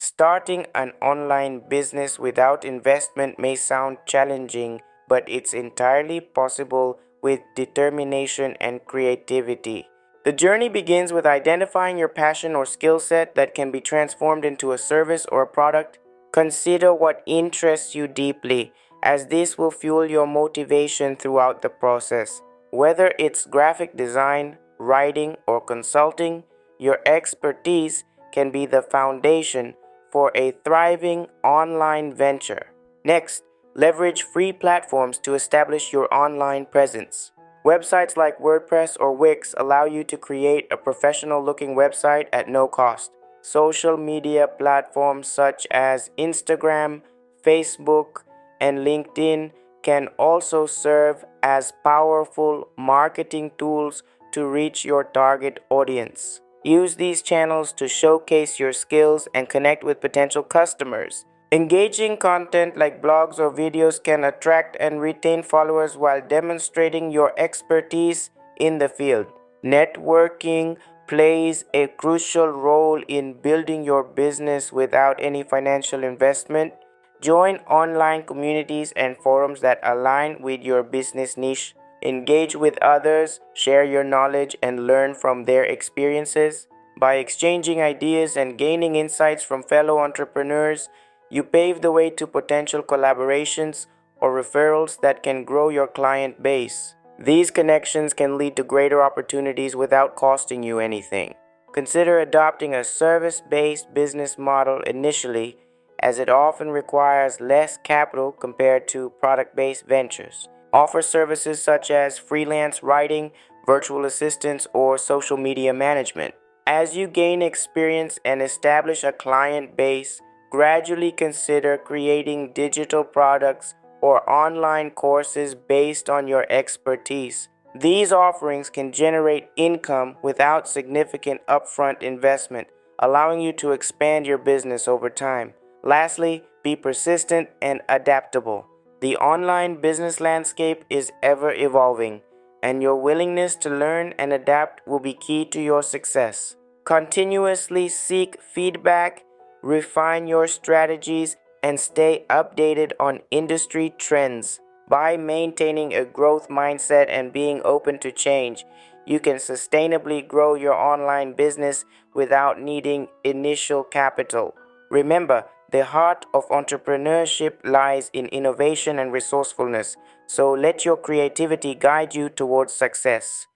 Starting an online business without investment may sound challenging, but it's entirely possible with determination and creativity. The journey begins with identifying your passion or skill set that can be transformed into a service or a product. Consider what interests you deeply, as this will fuel your motivation throughout the process. Whether it's graphic design, writing, or consulting, your expertise can be the foundation for a thriving online venture. Next, leverage free platforms to establish your online presence. Websites like WordPress or Wix allow you to create a professional-looking website at no cost. Social media platforms such as Instagram, Facebook, and LinkedIn can also serve as powerful marketing tools to reach your target audience. Use these channels to showcase your skills and connect with potential customers. Engaging content like blogs or videos can attract and retain followers while demonstrating your expertise in the field. Networking plays a crucial role in building your business without any financial investment. Join online communities and forums that align with your business niche. Engage with others, share your knowledge, and learn from their experiences. By exchanging ideas and gaining insights from fellow entrepreneurs, you pave the way to potential collaborations or referrals that can grow your client base. These connections can lead to greater opportunities without costing you anything. Consider adopting a service-based business model initially, as it often requires less capital compared to product-based ventures. Offer services such as freelance writing, virtual assistants, or social media management. As you gain experience and establish a client base, gradually consider creating digital products or online courses based on your expertise. These offerings can generate income without significant upfront investment, allowing you to expand your business over time. Lastly, be persistent and adaptable. The online business landscape is ever evolving, and your willingness to learn and adapt will be key to your success. Continuously seek feedback, refine your strategies, and stay updated on industry trends. By maintaining a growth mindset and being open to change, you can sustainably grow your online business without needing initial capital. Remember, the heart of entrepreneurship lies in innovation and resourcefulness, so let your creativity guide you towards success.